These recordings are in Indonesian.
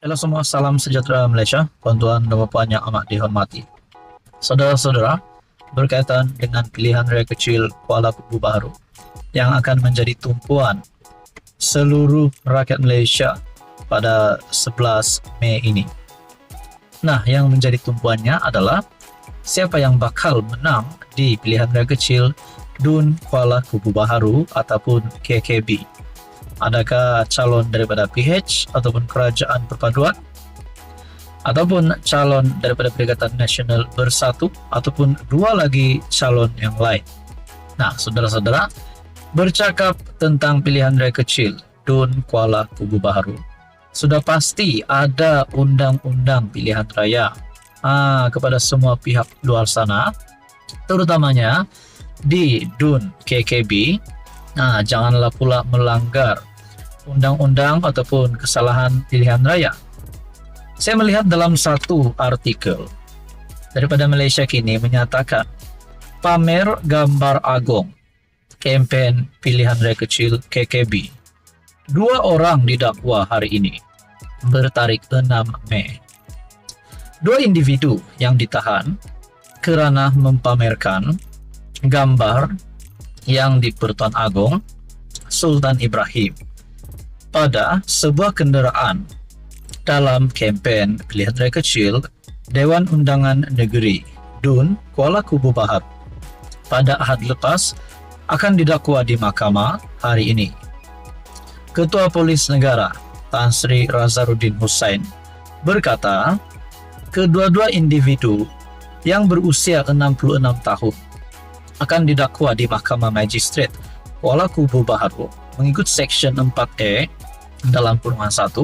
Halo semua, salam sejahtera Malaysia, tuan-tuan dan puan yang amat dihormati. Saudara-saudara, berkaitan dengan pilihan raya kecil Kuala Kubu Baharu yang akan menjadi tumpuan seluruh rakyat Malaysia pada 11 Mei ini. Nah, yang menjadi tumpuannya adalah siapa yang bakal menang di pilihan raya kecil DUN Kuala Kubu Baharu ataupun KKB. Adakah calon daripada PH ataupun Kerajaan Perpaduan, ataupun calon daripada Perikatan Nasional Bersatu, ataupun dua lagi calon yang lain. Nah, saudara-saudara, bercakap tentang pilihan raya kecil DUN Kuala Kubu Baharu, sudah pasti ada undang-undang pilihan raya kepada semua pihak luar sana, terutamanya di DUN KKB. Nah, janganlah pula melanggar undang-undang ataupun kesalahan pilihan raya. Saya melihat dalam satu artikel daripada Malaysia Kini menyatakan pamer gambar Agong kempen pilihan raya kecil KKB. Dua orang didakwa hari ini bertarikh 6 Mei. Dua individu yang ditahan kerana mempamerkan gambar yang di Pertuan Agong Sultan Ibrahim pada sebuah kenderaan dalam kempen pilihan raya kecil Dewan Undangan Negeri DUN Kuala Kubu Baharu pada Ahad lepas akan didakwa di mahkamah hari ini. Ketua Polis Negara Tan Sri Razaruddin Hussain berkata kedua-dua individu yang berusia 66 tahun akan didakwa di Mahkamah Magistrate Kuala Kubu Baharu mengikut Seksyen 4A dalam kurungan 1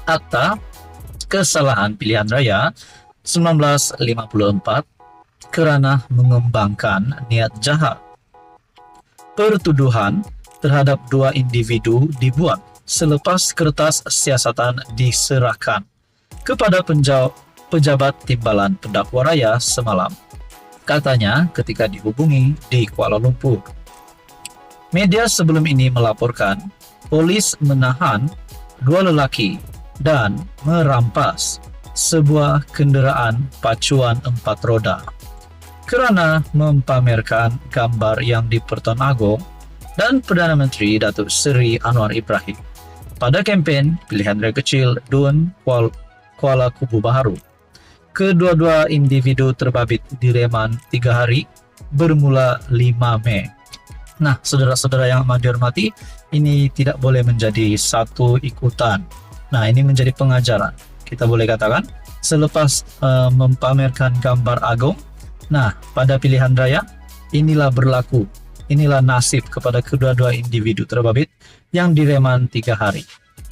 Akta Kesalahan Pilihan Raya 1954 kerana mengembangkan niat jahat. Pertuduhan terhadap dua individu dibuat selepas kertas siasatan diserahkan kepada pejabat timbalan pendakwa raya semalam, katanya ketika dihubungi di Kuala Lumpur. Media sebelum ini melaporkan polis menahan dua lelaki dan merampas sebuah kenderaan pacuan 4 roda kerana mempamerkan gambar yang di Pertuan Agong dan Perdana Menteri Datuk Seri Anwar Ibrahim pada kempen pilihan raya kecil DUN Kuala Kubu Baharu. Kedua-dua individu terbabit direman 3 hari bermula 5 Mei. Nah, saudara-saudara yang amat dihormati, ini tidak boleh menjadi satu ikutan. Nah, ini menjadi pengajaran. Kita boleh katakan, selepas mempamerkan gambar Agong, nah, pada pilihan raya, inilah berlaku. Inilah nasib kepada kedua-dua individu terbabit yang direman 3 hari.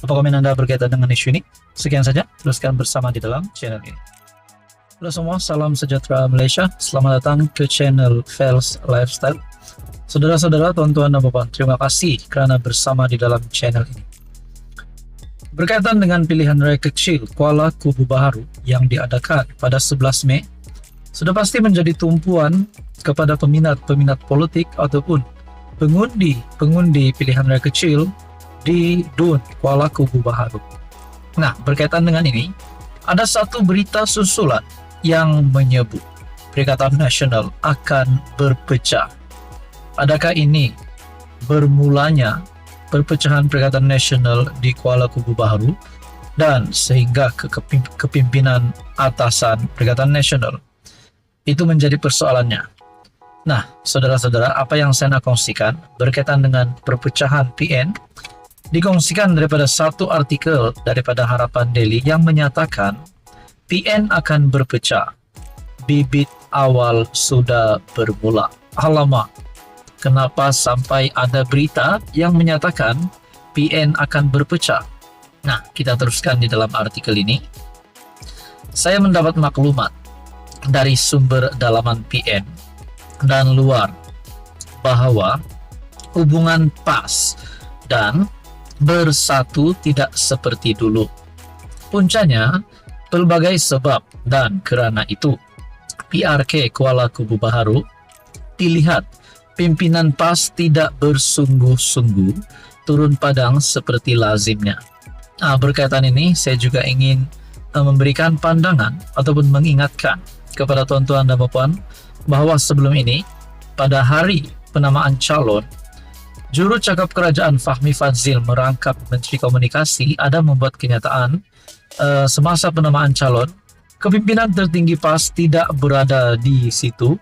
Apa komen Anda berkaitan dengan isu ini? Sekian saja, teruskan bersama di dalam channel ini. Halo semua, salam sejahtera Malaysia. Selamat datang ke channel Fels Lifestyle. Saudara-saudara, tuan-tuan dan puan, terima kasih kerana bersama di dalam channel ini. Berkaitan dengan pilihan raya kecil Kuala Kubu Baharu yang diadakan pada 11 Mei, sudah pasti menjadi tumpuan kepada peminat-peminat politik ataupun pengundi pilihan raya kecil di DUN Kuala Kubu Baharu. Nah, berkaitan dengan ini, ada satu berita susulan yang menyebut Perikatan Nasional akan berpecah. Adakah ini bermulanya perpecahan Perikatan Nasional di Kuala Kubu Baharu dan sehingga ke kepimpinan atasan Perikatan Nasional? Itu menjadi persoalannya. Nah, saudara-saudara, apa yang saya nak kongsikan berkaitan dengan perpecahan PN dikongsikan daripada satu artikel daripada Harapan Daily yang menyatakan PN akan berpecah. Bibit awal sudah bermula. Alamak, kenapa sampai ada berita yang menyatakan PN akan berpecah? Nah, kita teruskan di dalam artikel ini. Saya mendapat maklumat dari sumber dalaman PN dan luar bahawa hubungan PAS dan Bersatu tidak seperti dulu. Puncanya, pelbagai sebab dan kerana itu, PRK Kuala Kubu Baharu dilihat pimpinan PAS tidak bersungguh-sungguh turun padang seperti lazimnya. Nah, berkaitan ini, saya juga ingin memberikan pandangan ataupun mengingatkan kepada tuan-tuan dan puan bahwa sebelum ini, pada hari penamaan calon, juru cakap kerajaan Fahmi Fadzil merangkap Menteri Komunikasi ada membuat kenyataan semasa penamaan calon, kepimpinan tertinggi PAS tidak berada di situ,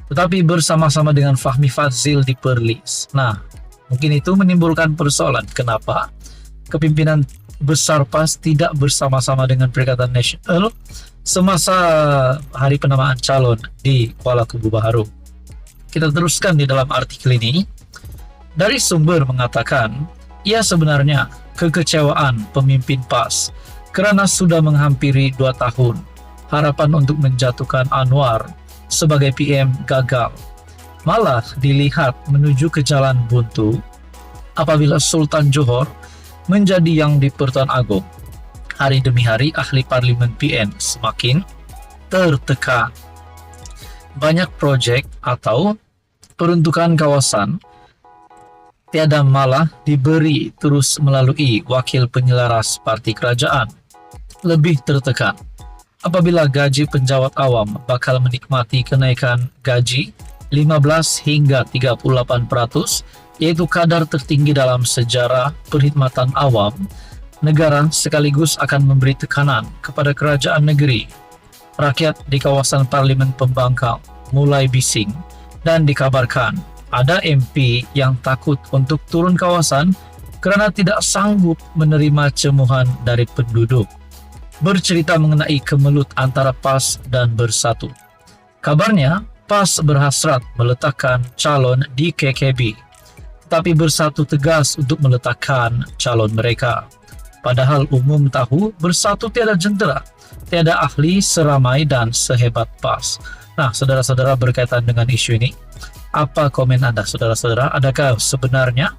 tetapi bersama-sama dengan Fahmi Fadzil di Perlis. Nah, mungkin itu menimbulkan persoalan kenapa kepimpinan besar PAS tidak bersama-sama dengan Perikatan Nasional semasa hari penamaan calon di Kuala Kubu Baharu. Kita teruskan di dalam artikel ini. Dari sumber mengatakan, ia sebenarnya kekecewaan pemimpin PAS karena sudah menghampiri 2 tahun. Harapan untuk menjatuhkan Anwar sebagai PM gagal. Malah dilihat menuju ke jalan buntu apabila Sultan Johor menjadi yang di-Pertuan Agong. Hari demi hari ahli parlimen PN semakin tertekan. Banyak proyek atau peruntukan kawasan tiada malah diberi terus melalui wakil penyelaras parti kerajaan. Lebih tertekan apabila gaji penjawat awam bakal menikmati kenaikan gaji 15 hingga 38%, yaitu kadar tertinggi dalam sejarah perkhidmatan awam negara, sekaligus akan memberi tekanan kepada kerajaan negeri. Rakyat di kawasan Parlimen Pembangkang mulai bising dan dikabarkan ada MP yang takut untuk turun kawasan kerana tidak sanggup menerima cemuhan dari penduduk. Bercerita mengenai kemelut antara PAS dan Bersatu. Kabarnya, PAS berhasrat meletakkan calon di KKB, tetapi Bersatu tegas untuk meletakkan calon mereka. Padahal umum tahu Bersatu tiada jentera, tiada ahli seramai dan sehebat PAS. Nah, saudara-saudara, berkaitan dengan isu ini, apa komen Anda, saudara-saudara? Adakah sebenarnya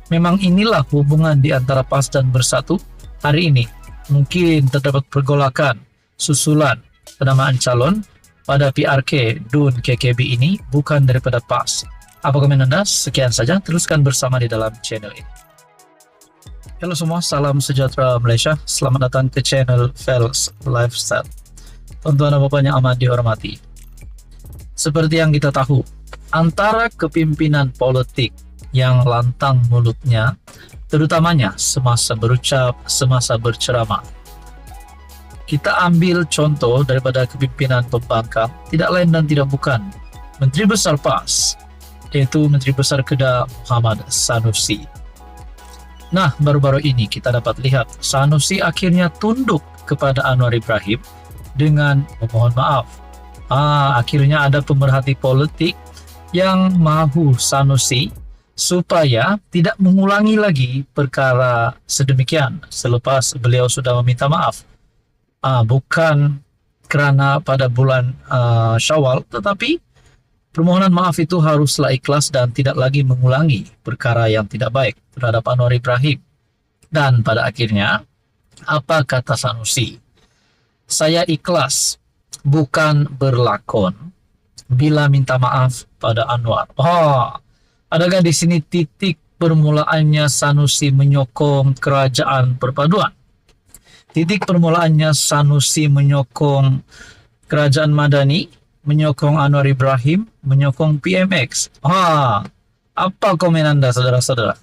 memang inilah hubungan di antara PAS dan Bersatu hari ini? Mungkin terdapat pergolakan susulan penamaan calon pada PRK DUN KKB ini bukan daripada PAS. Apa komen Anda? Sekian saja, teruskan bersama di dalam channel ini. Halo semua, salam sejahtera Malaysia. Selamat datang ke channel Fels Lifestyle. Tuan-tuan dan puan yang amat dihormati. Seperti yang kita tahu, antara kepimpinan politik yang lantang mulutnya, terutamanya semasa berucap, semasa berceramah. Kita ambil contoh daripada kepimpinan Pembangkang, tidak lain dan tidak bukan Menteri Besar PAS, yaitu Menteri Besar Kedah Muhammad Sanusi. Nah, baru-baru ini kita dapat lihat Sanusi akhirnya tunduk kepada Anwar Ibrahim dengan memohon maaf. Akhirnya ada pemerhati politik yang mahu Sanusi supaya tidak mengulangi lagi perkara sedemikian selepas beliau sudah meminta maaf. Bukan kerana pada bulan Syawal, tetapi permohonan maaf itu haruslah ikhlas dan tidak lagi mengulangi perkara yang tidak baik terhadap Anwar Ibrahim. Dan pada akhirnya, apa kata Sanusi? Saya ikhlas, bukan berlakon, bila minta maaf pada Anwar. Adakah di sini titik permulaannya Sanusi menyokong kerajaan perpaduan? Titik permulaannya Sanusi menyokong kerajaan Madani, menyokong Anwar Ibrahim, menyokong PMX. Apa komen Anda, saudara-saudara?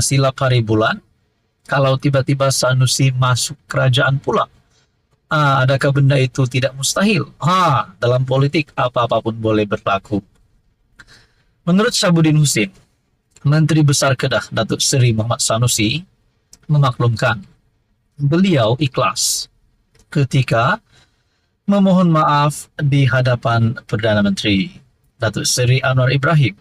Silap hari bulan, kalau tiba-tiba Sanusi masuk kerajaan pula. Adakah benda itu tidak mustahil? Dalam politik apa-apapun boleh berlaku. Menurut Syabuddin Husin, Menteri Besar Kedah Datuk Seri Muhammad Sanusi memaklumkan beliau ikhlas ketika memohon maaf di hadapan Perdana Menteri Datuk Seri Anwar Ibrahim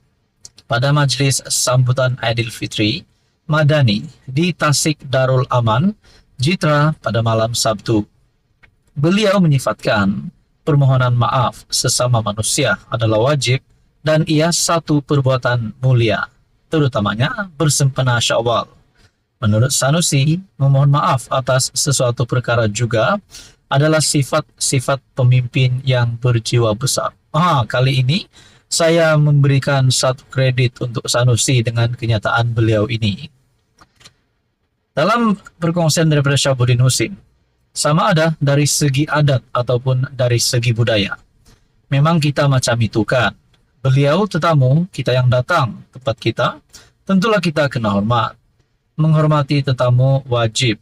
pada majlis sambutan Aidilfitri Madani di Tasik Darul Aman, Jitra pada malam Sabtu. Beliau menyifatkan permohonan maaf sesama manusia adalah wajib dan ia satu perbuatan mulia, terutamanya bersempena Syawal. Menurut Sanusi, memohon maaf atas sesuatu perkara juga adalah sifat-sifat pemimpin yang berjiwa besar. Kali ini saya memberikan satu kredit untuk Sanusi dengan kenyataan beliau ini. Dalam perkongsian daripada Syahabuddin Husin, sama ada dari segi adat ataupun dari segi budaya. Memang kita macam itu kan. Beliau tetamu, kita yang datang tempat kita, tentulah kita kena hormat. Menghormati tetamu wajib.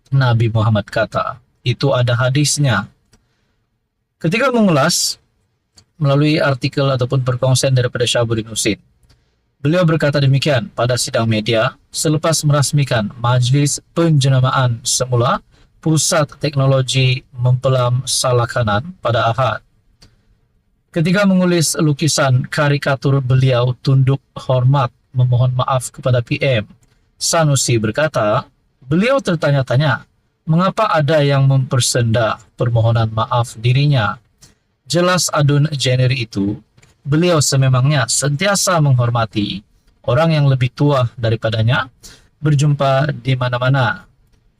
Nabi Muhammad kata, itu ada hadisnya. Ketika mengulas melalui artikel ataupun perkongsian daripada Syahabuddin Husin, beliau berkata demikian pada sidang media selepas merasmikan majlis penjenamaan semula Pusat Teknologi Mempelam Salakanan pada Ahad. Ketika mengulis lukisan karikatur beliau tunduk hormat memohon maaf kepada PM, Sanusi berkata, beliau tertanya-tanya, mengapa ada yang mempersenda permohonan maaf dirinya? Jelas adun genre itu, beliau sememangnya sentiasa menghormati orang yang lebih tua daripadanya, berjumpa di mana-mana.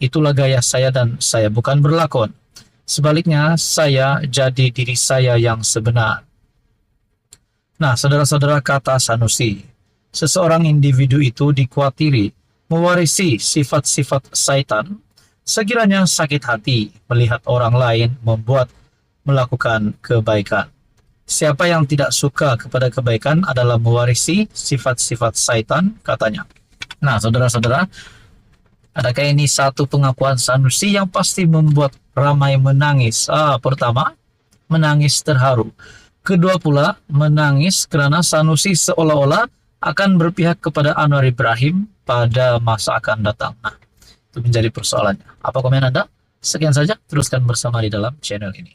Itulah gaya saya dan saya bukan berlakon. Sebaliknya, saya jadi diri saya yang sebenar. Nah, saudara-saudara, kata Sanusi, seseorang individu itu dikuatiri mewarisi sifat-sifat syaitan, sekiranya sakit hati melihat orang lain melakukan kebaikan. Siapa yang tidak suka kepada kebaikan adalah mewarisi sifat-sifat syaitan, katanya. Nah, saudara-saudara, adakah ini satu pengakuan Sanusi yang pasti membuat ramai menangis? Pertama, menangis terharu. Kedua pula, menangis karena Sanusi seolah-olah akan berpihak kepada Anwar Ibrahim pada masa akan datang. Nah, itu menjadi persoalannya. Apa komen Anda? Sekian saja, teruskan bersama di dalam channel ini.